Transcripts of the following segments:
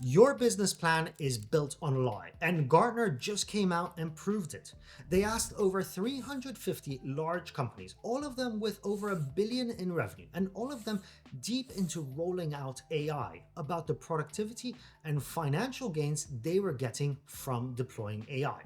Your business plan is built on a lie, and Gartner just came out and proved it. They asked over 350 large companies, all of them with over $1 billion in revenue, and all of them deep into rolling out AI, about the productivity and financial gains they were getting from deploying AI.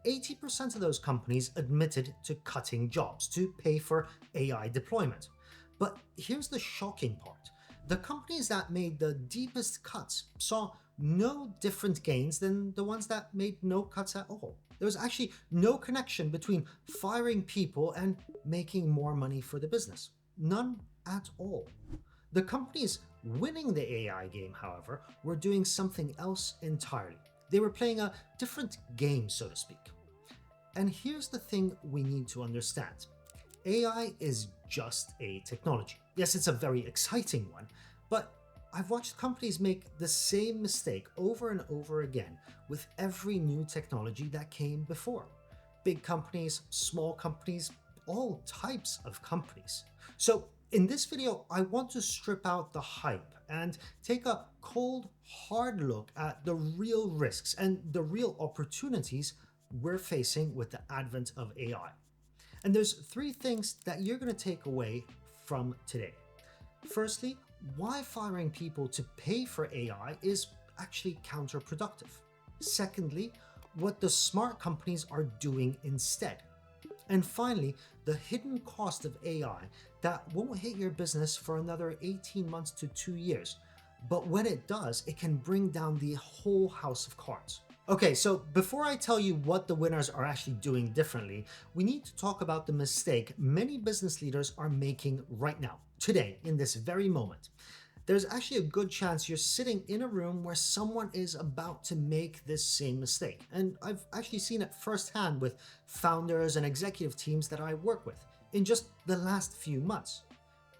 80% of those companies admitted to cutting jobs to pay for AI deployment. But here's the shocking part. The companies that made the deepest cuts saw no different gains than the ones that made no cuts at all. There was actually no connection between firing people and making more money for the business. None at all. The companies winning the AI game, however, were doing something else entirely. They were playing a different game, so to speak. And here's the thing we need to understand. AI is just a technology. Yes, it's a very exciting one, but I've watched companies make the same mistake over and over again with every new technology that came before. Big companies, small companies, all types of companies. So in this video, I want to strip out the hype and take a cold, hard look at the real risks and the real opportunities we're facing with the advent of AI. And there's three things that you're going to take away from today. Firstly, why firing people to pay for AI is actually counterproductive. Secondly, what the smart companies are doing instead. And finally, the hidden cost of AI that won't hit your business for another 18 months to 2 years. But when it does, it can bring down the whole house of cards. Okay, so before I tell you what the winners are actually doing differently, we need to talk about the mistake many business leaders are making right now, today, in this very moment. There's actually a good chance you're sitting in a room where someone is about to make this same mistake. And I've actually seen it firsthand with founders and executive teams that I work with in just the last few months.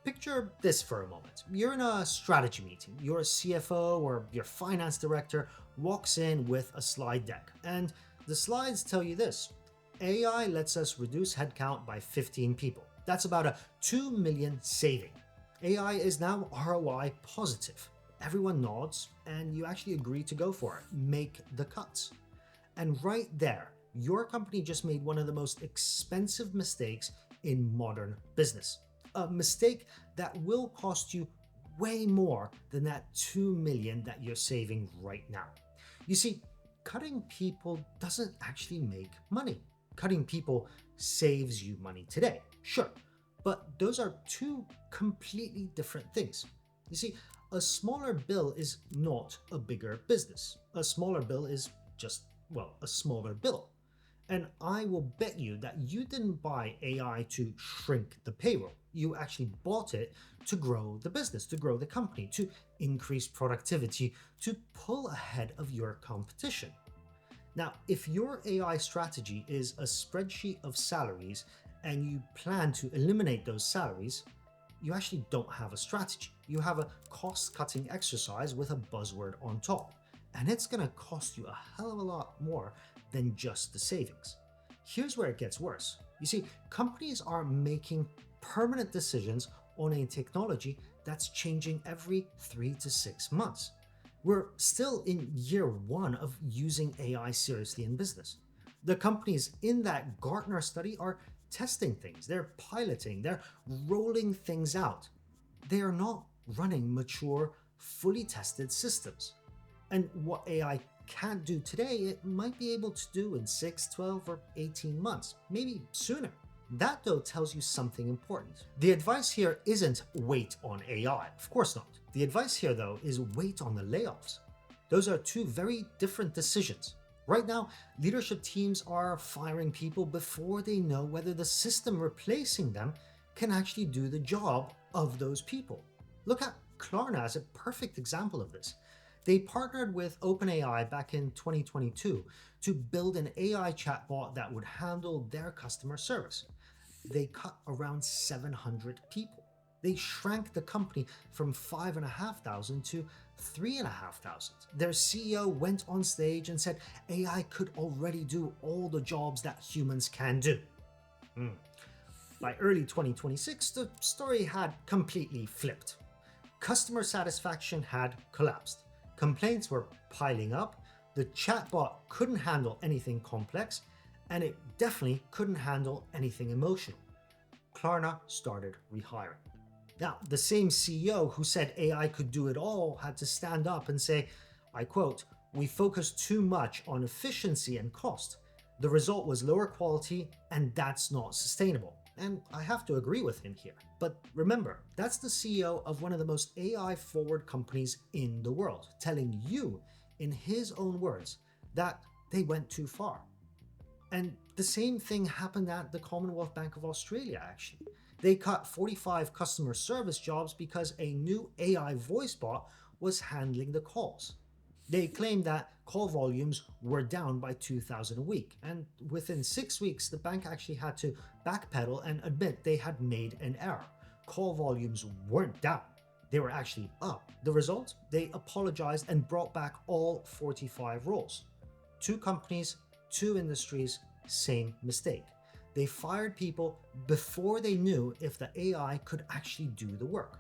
Picture this for a moment. You're in a strategy meeting. Your CFO or your finance director walks in with a slide deck, and the slides tell you this: AI lets us reduce headcount by 15 people. That's about a 2 million saving. AI is now ROI positive. Everyone nods, and you actually agree to go for it. Make the cuts. And right there, your company just made one of the most expensive mistakes in modern business. A mistake that will cost you way more than that 2 million that you're saving right now. You see, cutting people doesn't actually make money. Cutting people saves you money today, sure, but those are two completely different things. You see, a smaller bill is not a bigger business. A smaller bill is just, well, a smaller bill. And I will bet you that you didn't buy AI to shrink the payroll. You actually bought it to grow the business, to grow the company, to increase productivity, to pull ahead of your competition. Now, if your AI strategy is a spreadsheet of salaries and you plan to eliminate those salaries, you actually don't have a strategy. You have a cost-cutting exercise with a buzzword on top. And it's going to cost you a hell of a lot more than just the savings. Here's where it gets worse. You see, companies are making permanent decisions on a technology that's changing every 3 to 6 months. We're still in year 1 of using AI seriously in business. The companies in that Gartner study are testing things, they're piloting, they're rolling things out. They are not running mature, fully tested systems. And what AI can't do today, it might be able to do in 6, 12, or 18 months, maybe sooner. That though tells you something important. The advice here isn't wait on AI, of course not. The advice here though is wait on the layoffs. Those are two very different decisions. Right now, leadership teams are firing people before they know whether the system replacing them can actually do the job of those people. Look at Klarna as a perfect example of this. They partnered with OpenAI back in 2022 to build an AI chatbot that would handle their customer service. They cut around 700 people. They shrank the company from 5,500 to 3,500. Their CEO went on stage and said AI could already do all the jobs that humans can do. By early 2026, the story had completely flipped. Customer satisfaction had collapsed. Complaints were piling up, the chatbot couldn't handle anything complex, and it definitely couldn't handle anything emotional. Klarna started rehiring. Now, the same CEO who said AI could do it all had to stand up and say, I quote, "We focused too much on efficiency and cost. The result was lower quality, and that's not sustainable." And I have to agree with him here. But remember, that's the CEO of one of the most AI forward companies in the world, telling you, in his own words, that they went too far. And the same thing happened at the Commonwealth Bank of Australia, actually. They cut 45 customer service jobs because a new AI voice bot was handling the calls. They claimed that call volumes were down by 2,000 a week, and within 6 weeks, the bank actually had to backpedal and admit they had made an error. Call volumes weren't down, they were actually up. The result? They apologized and brought back all 45 roles. Two companies, two industries, same mistake. They fired people before they knew if the AI could actually do the work.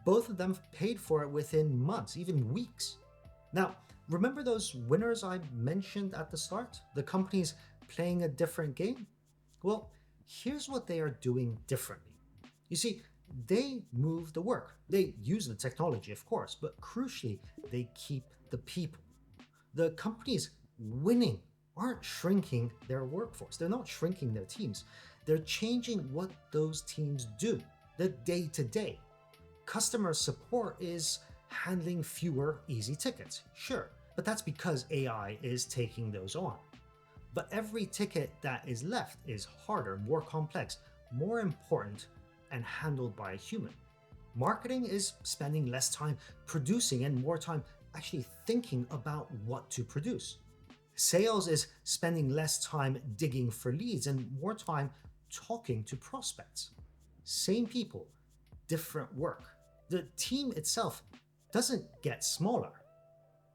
Both of them paid for it within months, even weeks. Now, remember those winners I mentioned at the start? The companies playing a different game? Well, here's what they are doing differently. You see, they move the work. They use the technology, of course, but crucially, they keep the people. The companies winning aren't shrinking their workforce. They're not shrinking their teams. They're changing what those teams do, the day to day. Customer support is handling fewer easy tickets, sure, but that's because AI is taking those on. But every ticket that is left is harder, more complex, more important, and handled by a human. Marketing is spending less time producing and more time actually thinking about what to produce. Sales is spending less time digging for leads and more time talking to prospects. Same people, different work. The team itself doesn't get smaller,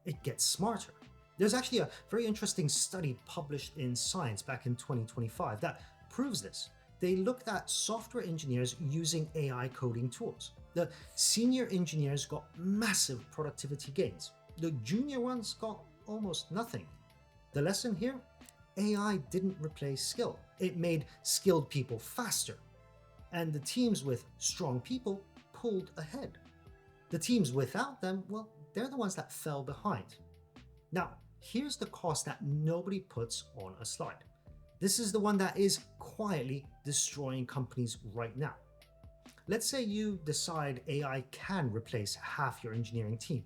it gets smarter. There's actually a very interesting study published in Science back in 2025 that proves this. They looked at software engineers using AI coding tools. The senior engineers got massive productivity gains. The junior ones got almost nothing. The lesson here? AI didn't replace skill. It made skilled people faster. And the teams with strong people pulled ahead. The teams without them, well, they're the ones that fell behind. Now, here's the cost that nobody puts on a slide. This is the one that is quietly destroying companies right now. Let's say you decide AI can replace half your engineering team,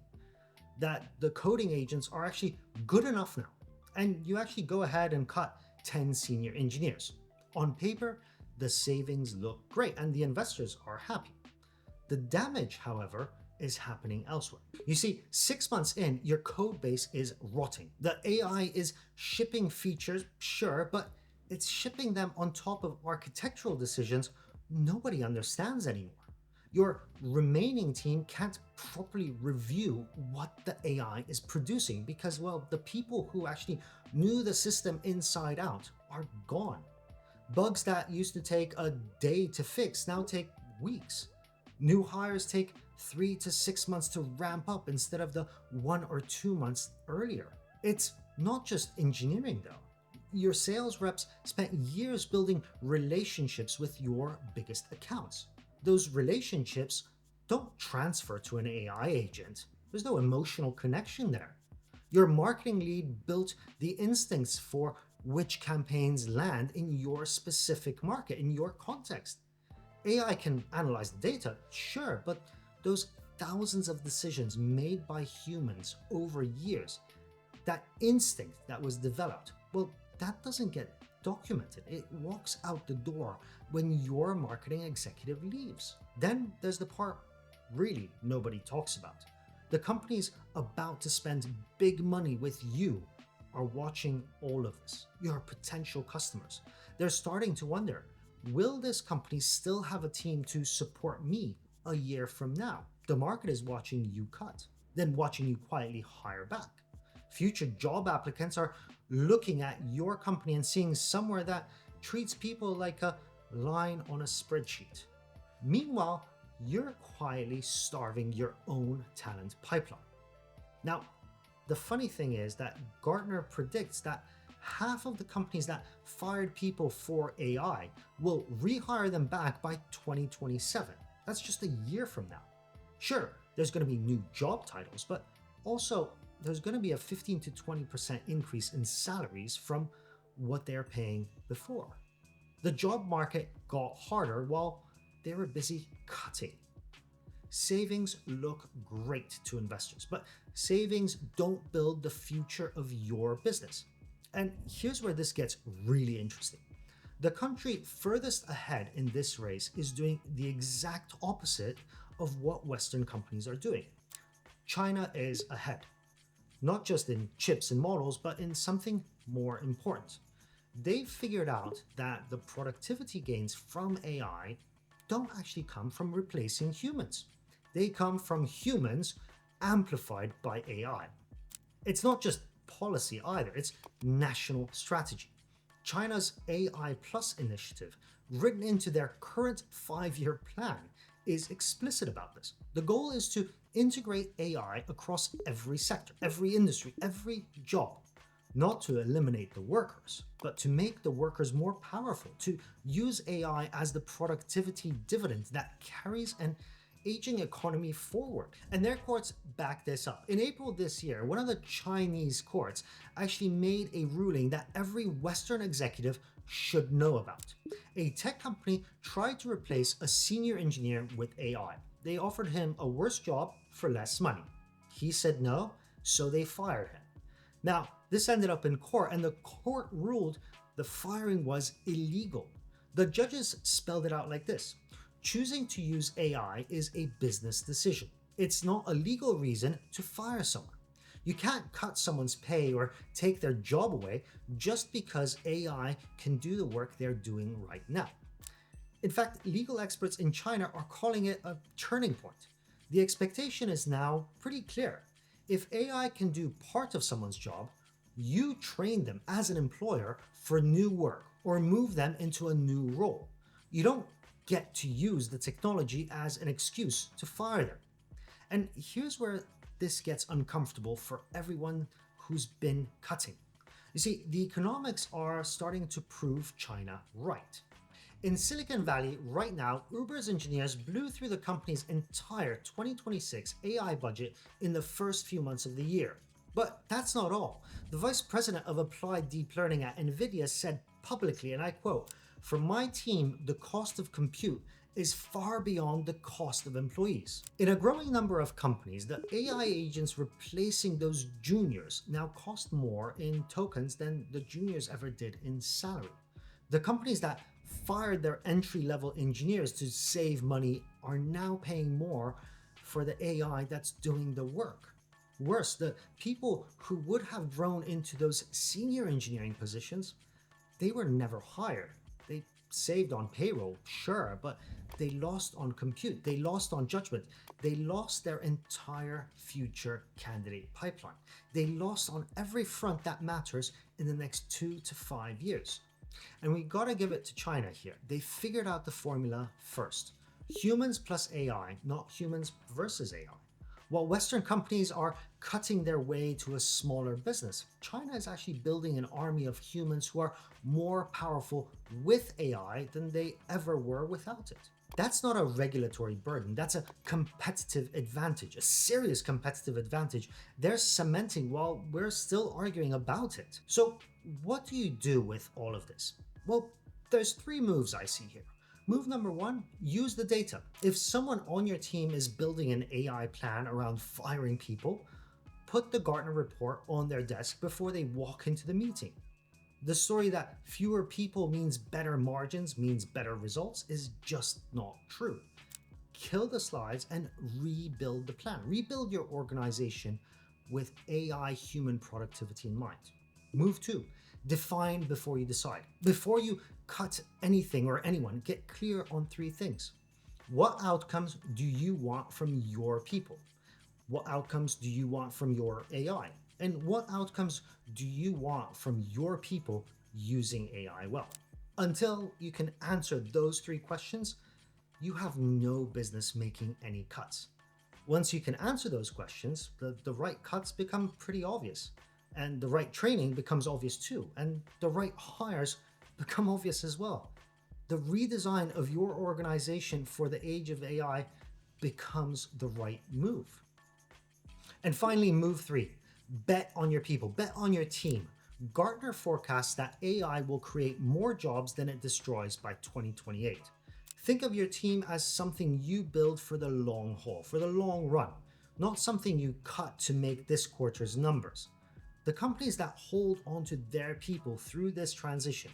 that the coding agents are actually good enough now, and you actually go ahead and cut 10 senior engineers. On paper, the savings look great and the investors are happy. The damage, however, is happening elsewhere. You see, 6 months in, your code base is rotting. The AI is shipping features, sure, but it's shipping them on top of architectural decisions nobody understands anymore. Your remaining team can't properly review what the AI is producing because, well, the people who actually knew the system inside out are gone. Bugs that used to take a day to fix now take weeks. New hires take 3 to 6 months to ramp up instead of the 1 or 2 months earlier. It's not just engineering though. Your sales reps spent years building relationships with your biggest accounts. Those relationships don't transfer to an AI agent. There's no emotional connection there. Your marketing lead built the instincts for which campaigns land in your specific market, in your context. AI can analyze the data, sure, but those thousands of decisions made by humans over years, that instinct that was developed, well, that doesn't get documented. It walks out the door when your marketing executive leaves. Then there's the part really nobody talks about. The companies about to spend big money with you are watching all of this, your potential customers. They're starting to wonder, will this company still have a team to support me a year from now? The market is watching you cut, then watching you quietly hire back. Future job applicants are looking at your company and seeing somewhere that treats people like a line on a spreadsheet. Meanwhile, you're quietly starving your own talent pipeline. Now, the funny thing is that Gartner predicts that half of the companies that fired people for AI will rehire them back by 2027. That's just a year from now. Sure, there's going to be new job titles, but also there's going to be a 15 to 20% increase in salaries from what they're paying before. The job market got harder while they were busy cutting. Savings look great to investors, but savings don't build the future of your business. And here's where this gets really interesting. The country furthest ahead in this race is doing the exact opposite of what Western companies are doing. China is ahead, not just in chips and models, but in something more important. They've figured out that the productivity gains from AI don't actually come from replacing humans. They come from humans amplified by AI. It's not just policy either, it's national strategy. China's AI Plus initiative, written into their current 5-year plan, is explicit about this. The goal is to integrate AI across every sector, every industry, every job. Not to eliminate the workers, but to make the workers more powerful, to use AI as the productivity dividend that carries an aging economy forward. And their courts back this up. In April this year, one of the Chinese courts actually made a ruling that every Western executive should know about. A tech company tried to replace a senior engineer with AI. They offered him a worse job for less money. He said no, so they fired him. Now, this ended up in court, and the court ruled the firing was illegal. The judges spelled it out like this: choosing to use AI is a business decision. It's not a legal reason to fire someone. You can't cut someone's pay or take their job away just because AI can do the work they're doing right now. In fact, legal experts in China are calling it a turning point. The expectation is now pretty clear. If AI can do part of someone's job, you train them as an employer for new work or move them into a new role. You don't get to use the technology as an excuse to fire them. And here's where this gets uncomfortable for everyone who's been cutting. You see, the economics are starting to prove China right. In Silicon Valley right now, Uber's engineers blew through the company's entire 2026 AI budget in the first few months of the year. But that's not all. The vice president of applied deep learning at NVIDIA said publicly, and I quote, "For my team, the cost of compute is far beyond the cost of employees." In a growing number of companies, the AI agents replacing those juniors now cost more in tokens than the juniors ever did in salary. The companies that fired their entry-level engineers to save money are now paying more for the AI that's doing the work. Worse, the people who would have grown into those senior engineering positions, they were never hired. They saved on payroll, sure, but they lost on compute, they lost on judgment, they lost their entire future candidate pipeline. They lost on every front that matters in the next 2 to 5 years. And we gotta give it to China here. They figured out the formula first. Humans plus AI, not humans versus AI. While Western companies are cutting their way to a smaller business, China is actually building an army of humans who are more powerful with AI than they ever were without it. That's not a regulatory burden, that's a competitive advantage, a serious competitive advantage they're cementing while we're still arguing about it. So what do you do with all of this? Well, there's 3 moves I see here. Move number 1, use the data. If someone on your team is building an AI plan around firing people, put the Gartner report on their desk before they walk into the meeting. The story that fewer people means better margins, means better results, is just not true. Kill the slides and rebuild the plan. Rebuild your organization with AI human productivity in mind. Move 2, define before you decide. Before you cut anything or anyone, get clear on 3 things. What outcomes do you want from your people? What outcomes do you want from your AI? And what outcomes do you want from your people using AI well? Until you can answer those 3 questions, you have no business making any cuts. Once you can answer those questions, the right cuts become pretty obvious, and the right training becomes obvious too, and the right hires become obvious as well. The redesign of your organization for the age of AI becomes the right move. And finally, move three, bet on your people, bet on your team. Gartner forecasts that AI will create more jobs than it destroys by 2028. Think of your team as something you build for the long haul, for the long run, not something you cut to make this quarter's numbers. The companies that hold onto their people through this transition,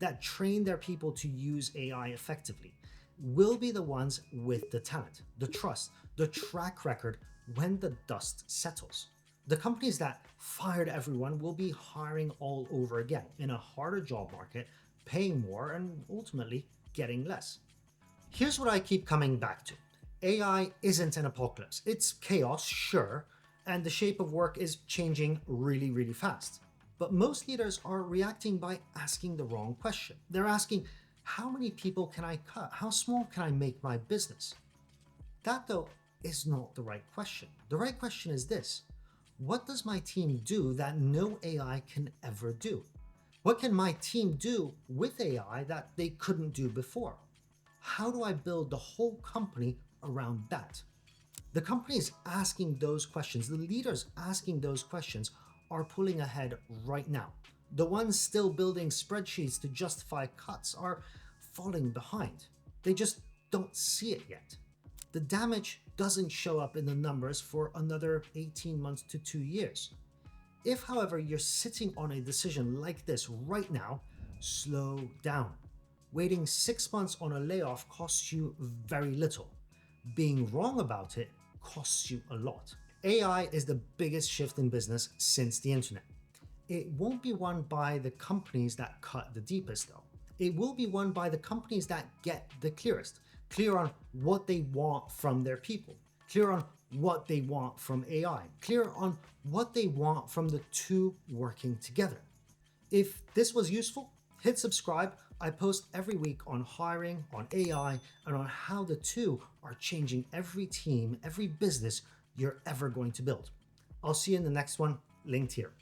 that train their people to use AI effectively, will be the ones with the talent, the trust, the track record when the dust settles. The companies that fired everyone will be hiring all over again in a harder job market, paying more, and ultimately getting less. Here's what I keep coming back to. AI isn't an apocalypse. It's chaos, sure, and the shape of work is changing really, really fast. But most leaders are reacting by asking the wrong question. They're asking, how many people can I cut? How small can I make my business? That, though, is not the right question. The right question is this: what does my team do that no AI can ever do? What can my team do with AI that they couldn't do before? How do I build the whole company around that? The companies asking those questions, the leaders asking those questions, are pulling ahead right now. The ones still building spreadsheets to justify cuts are falling behind. They just don't see it yet. The damage doesn't show up in the numbers for another 18 months to 2 years. If, however, you're sitting on a decision like this right now, slow down. Waiting 6 months on a layoff costs you very little. Being wrong about it costs you a lot. AI is the biggest shift in business since the internet. It won't be won by the companies that cut the deepest, though. It will be won by the companies that get the clearest, clear on what they want from their people, clear on what they want from AI, clear on what they want from the two working together. If this was useful, hit subscribe. I post every week on hiring, on AI, and on how the two are changing every team, every business you're ever going to build. I'll see you in the next one, linked here.